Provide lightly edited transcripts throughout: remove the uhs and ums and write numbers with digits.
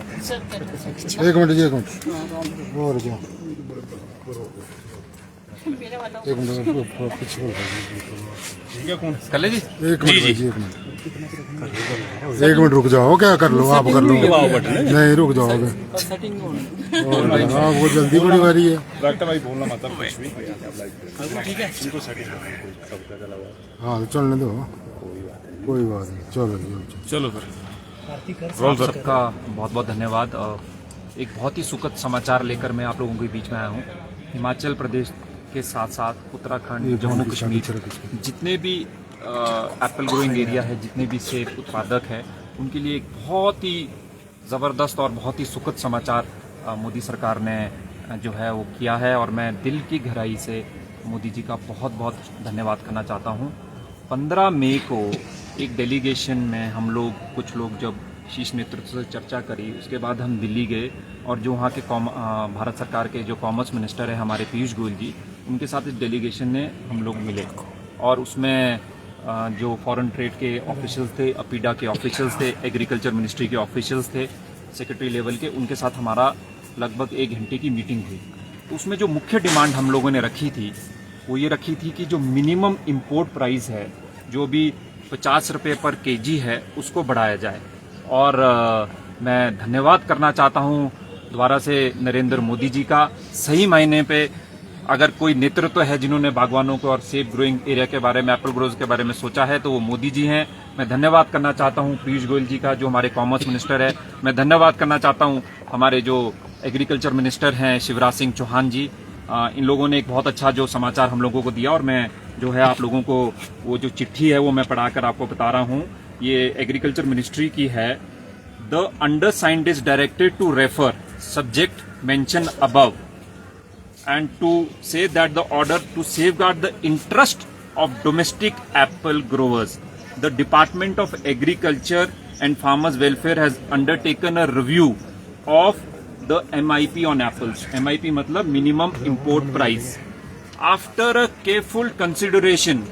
एक मिनट जी, एक मिनट और क्या, एक मिनट पीछे कर ले जी। एक मिनट भाई जी, एक मिनट रुक जाओ, क्या कर लो आप, कर लो नहीं रुक जाओगे और आप वो जल्दी बड़ी बारी है। डॉक्टर भाई बोलना मतलब कुछ भी ठीक है, इनको सेटिंग सबका चला हुआ हाँ तो चलने दो, कोई बात नहीं, चलो जी चलो सर। सबका बहुत बहुत धन्यवाद। एक बहुत ही सुखद समाचार लेकर मैं आप लोगों के बीच में आया हूँ। हिमाचल प्रदेश के साथ साथ उत्तराखंड, जम्मू कश्मीर, जितने भी एप्पल ग्रोइंग एरिया है, जितने भी सेब उत्पादक हैं, उनके लिए एक बहुत ही ज़बरदस्त और बहुत ही सुखद समाचार मोदी सरकार ने जो है वो किया है, और मैं दिल की गहराई से मोदी जी का बहुत बहुत धन्यवाद करना चाहता हूँ। 15 मई को एक डेलीगेशन में हम लोग कुछ लोग जब शीर्ष नेतृत्व से चर्चा करी, उसके बाद हम दिल्ली गए और जो वहाँ के भारत सरकार के जो कॉमर्स मिनिस्टर है हमारे पीयूष गोयल जी, उनके साथ इस डेलीगेशन ने हम लोग मिले, और उसमें जो फॉरेन ट्रेड के ऑफिशियल्स थे, अपीडा के ऑफिशियल्स थे, एग्रीकल्चर मिनिस्ट्री के ऑफिशियल्स थे, सेक्रेटरी लेवल के, उनके साथ हमारा लगभग 1 घंटे की मीटिंग हुई। तो उसमें जो मुख्य डिमांड हम लोगों ने रखी थी वो ये रखी थी कि जो मिनिमम इम्पोर्ट प्राइस है, जो भी 50 रुपये पर केजी है, उसको बढ़ाया जाए। और मैं धन्यवाद करना चाहता हूँ दोबारा से नरेंद्र मोदी जी का। सही मायने पे अगर कोई नेतृत्व है जिन्होंने बागवानों को और सेब ग्रोइंग एरिया के बारे में, एप्पल ग्रोज के बारे में सोचा है, तो वो मोदी जी हैं। मैं धन्यवाद करना चाहता हूँ पीयूष गोयल जी का, जो हमारे कॉमर्स मिनिस्टर है। मैं धन्यवाद करना चाहता हूँ हमारे जो एग्रीकल्चर मिनिस्टर हैं शिवराज सिंह चौहान जी। इन लोगों ने एक बहुत अच्छा जो समाचार हम लोगों को दिया, और मैं जो है आप लोगों को वो जो चिट्ठी है वो मैं पढ़ाकर आपको बता रहा हूँ। ये एग्रीकल्चर मिनिस्ट्री की है। The undersigned is directed to refer subject mentioned above and to say that the order to safeguard the interest of domestic apple growers, the Department of Agriculture and Farmers Welfare has undertaken a review of the MIP on apples. MIP matlab minimum import price. After a careful consideration,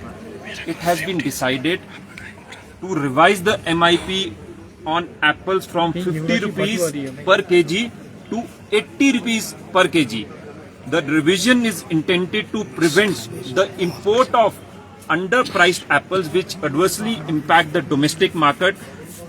it has been decided to revise the MIP on apples from 50 rupees per kg to 80 rupees per kg. The revision is intended to prevent the import of underpriced apples which adversely impact the domestic market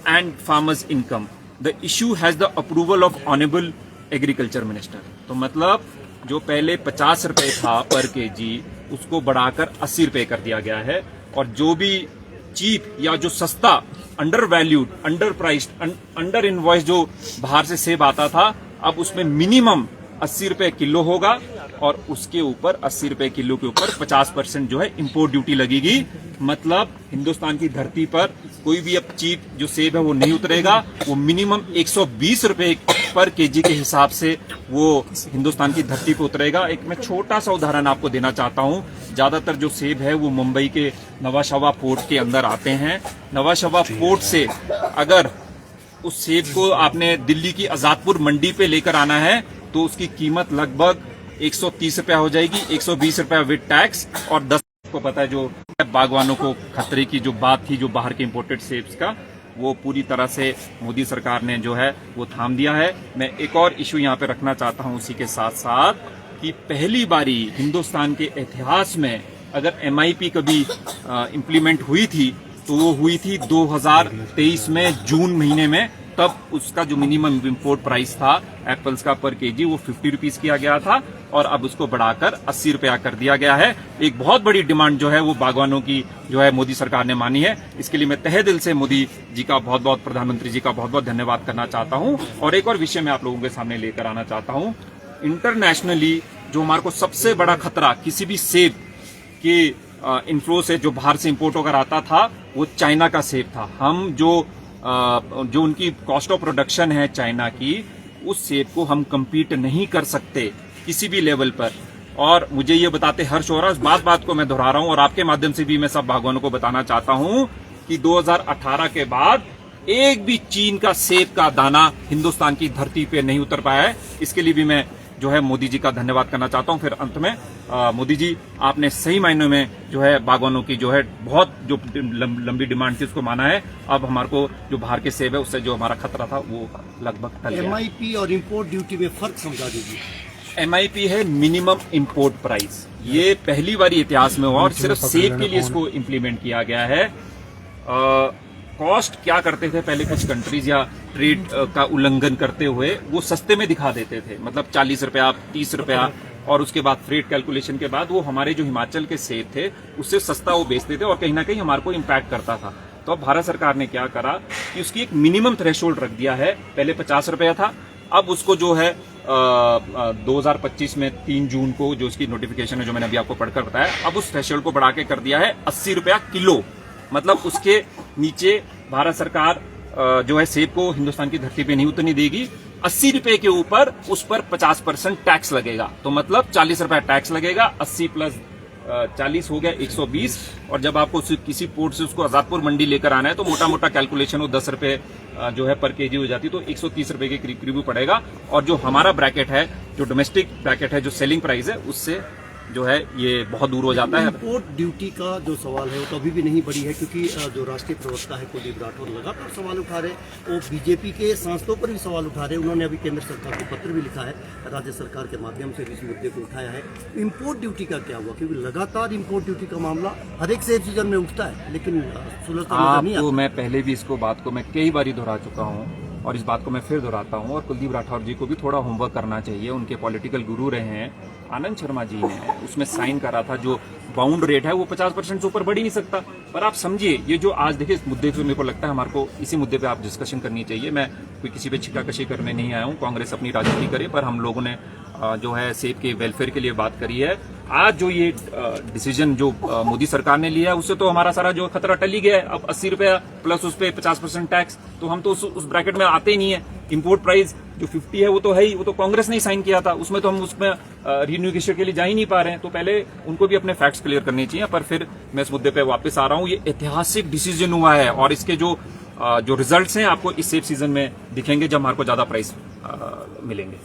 and farmers' income. The issue has the approval of Honorable Agriculture Minister. तो मतलब जो पहले 50 रुपए था पर KG, उसको बढ़ाकर 80 रुपए कर दिया गया है, और जो भी चीप या जो सस्ता, under valued, under priced, under invoice जो बाहर से सेब आता था, अब उसमें मिनिमम 80 रुपए किलो होगा, और उसके ऊपर 80 रुपए किलो के ऊपर 50% जो है इंपोर्ट ड्यूटी लगेगी। मतलब हिंदुस्तान की धरती पर कोई भी अब चीप जो सेब है वो नहीं उतरेगा, वो मिनिमम 120 रुपए पर केजी के हिसाब से वो हिंदुस्तान की धरती पर उतरेगा। एक मैं छोटा सा उदाहरण आपको देना चाहता हूँ। ज्यादातर जो सेब है वो मुंबई के नवाशवा पोर्ट के अंदर आते हैं। नवाशवा पोर्ट से अगर उस सेब को आपने दिल्ली की आजादपुर मंडी पे लेकर आना है तो उसकी कीमत लगभग 130 रुपया हो जाएगी, 120 रुपया विद टैक्स, और 10 को पता है जो बागवानों को खतरे की जो बात थी जो बाहर के इंपोर्टेड सेब्स का, वो पूरी तरह से मोदी सरकार ने जो है वो थाम दिया है। मैं एक और इशू यहाँ पे रखना चाहता हूँ उसी के साथ साथ कि पहली बारी हिंदुस्तान के इतिहास में अगर MIP कभी इम्प्लीमेंट हुई थी तो वो हुई थी 2023 में जून महीने में। तब उसका जो मिनिमम इम्पोर्ट प्राइस था एप्पल्स का पर केजी वो 50 रुपीज किया गया था, और अब उसको बढ़ाकर 80 रुपया कर दिया गया है। एक बहुत बड़ी डिमांड जो है वो बागवानों की जो है मोदी सरकार ने मानी है। इसके लिए मैं तहे दिल से मोदी जी का बहुत बहुत, प्रधानमंत्री जी का बहुत बहुत धन्यवाद करना चाहता हूँ। और एक और विषय मैं आप लोगों के सामने लेकर आना चाहता हूँ। इंटरनेशनली जो हमारे को सबसे बड़ा खतरा किसी भी सेब के इनफ्लो से जो बाहर से इम्पोर्ट होकर आता था वो चाइना का सेब था। हम जो उनकी कॉस्ट ऑफ प्रोडक्शन है चाइना की, उस सेब को हम कम्पीट नहीं कर सकते किसी भी लेवल पर। और मुझे ये बताते हर्ष हो रहा है, उस बात को मैं दोहरा रहा हूं, और आपके माध्यम से भी मैं सब बागवानों को बताना चाहता हूं कि 2018 के बाद एक भी चीन का सेब का दाना हिंदुस्तान की धरती पे नहीं उतर पाया है। इसके लिए भी मैं जो है मोदी जी का धन्यवाद करना चाहता हूं। फिर अंत में मोदी जी, आपने सही मायनों में जो है बागवानों की जो है बहुत जो लंबी डिमांड थी उसको माना है। अब हमारे को जो बाहर के सेब है उससे जो हमारा खतरा था वो लगभग टल गया। MIP और इम्पोर्ट ड्यूटी में फर्क समझा दीजिए। MIP है मिनिमम इंपोर्ट प्राइस। ये पहली बार इतिहास में हुआ और सिर्फ सेब के लिए इसको इम्प्लीमेंट किया गया है। कॉस्ट क्या करते थे पहले कुछ कंट्रीज या ट्रेड का उल्लंघन करते हुए वो सस्ते में दिखा देते थे, मतलब 40 रुपया 30 रुपया, और उसके बाद फ्रेट कैलकुलेशन के बाद वो हमारे जो हिमाचल के सेब थे उससे सस्ता वो बेचते थे और कहीं ना कहीं हमारे को इम्पैक्ट करता था। तो अब भारत सरकार ने क्या करा कि उसकी एक मिनिमम थ्रेशोल्ड रख दिया है। पहले 50 रुपया था, अब उसको जो है 2025 में 3 जून को जो उसकी नोटिफिकेशन है जो मैंने अभी आपको पढ़कर बताया, अब उस थ्रेशोल्ड को बढ़ा के कर दिया है 80 रुपया किलो। मतलब उसके नीचे भारत सरकार जो है सेब को हिंदुस्तान की धरती पे नहीं उतरने देगी। 80 रुपए के ऊपर उस पर 50% टैक्स लगेगा, तो मतलब 40 रुपया टैक्स लगेगा। 80 प्लस 40 हो गया 120, और जब आपको किसी पोर्ट से उसको आजादपुर मंडी लेकर आना है तो मोटा मोटा कैलकुलेशन वो 10 रुपए जो है पर केजी हो जाती है, तो 130 रुपए के करीब करीब पड़ेगा। और जो हमारा ब्रैकेट है, जो डोमेस्टिक ब्रैकेट है, जो सेलिंग प्राइस है, उससे जो है ये बहुत दूर हो जाता है। इम्पोर्ट ड्यूटी का जो सवाल है वो तो अभी भी नहीं बढ़ी है, क्योंकि जो राष्ट्रीय प्रवक्ता है कुलदीप राठौर लगातार सवाल उठा रहे, वो बीजेपी के सांसदों पर भी सवाल उठा रहे। उन्होंने अभी केंद्र सरकार को पत्र भी लिखा है, राज्य सरकार के माध्यम से भी इस मुद्दे को उठाया है। इम्पोर्ट ड्यूटी का क्या हुआ, क्योंकि लगातार इम्पोर्ट ड्यूटी का मामला हर एक सेब सीजन में उठता है, लेकिन सुलझता नहीं आता। मैं पहले भी इसको बात को मैं कई बार दोहरा चुका हूँ और इस बात को मैं फिर दोहराता हूँ, और कुलदीप राठौर जी को भी थोड़ा होमवर्क करना चाहिए। उनके पॉलिटिकल गुरु रहे हैं आनंद शर्मा जी ने उसमें साइन करा था, जो बाउंड रेट है वो 50% से ऊपर बढ़ ही नहीं सकता। पर आप समझिए, ये जो आज देखिए इस मुद्दे पे मेरे को लगता है हमारे को इसी मुद्दे पे आप डिस्कशन करनी चाहिए। मैं कोई किसी पे छिकाकशी करने नहीं आया हूँ, कांग्रेस अपनी राजनीति करे, पर हम लोगों ने जो है सेब के वेलफेयर के लिए बात करी है। आज जो ये डिसीजन जो मोदी सरकार ने लिया है उससे तो हमारा सारा जो खतरा टल ही गया है। अब 80 रुपया प्लस उस पर 50% टैक्स, तो हम तो उस ब्रैकेट में आते ही नहीं है। इम्पोर्ट प्राइस जो 50 है वो तो है ही, वो तो कांग्रेस ने ही साइन किया था, उसमें तो हम उसमें रिन्यूगेशन के लिए जा ही नहीं पा रहे हैं। तो पहले उनको भी अपने फैक्ट्स क्लियर करने चाहिए। पर फिर मैं इस मुद्दे पे वापस आ रहा हूँ, ये ऐतिहासिक डिसीजन हुआ है और इसके जो रिजल्ट्स हैं आपको इस सेब सीजन में दिखेंगे, जब हमारे को ज्यादा प्राइस मिलेंगे।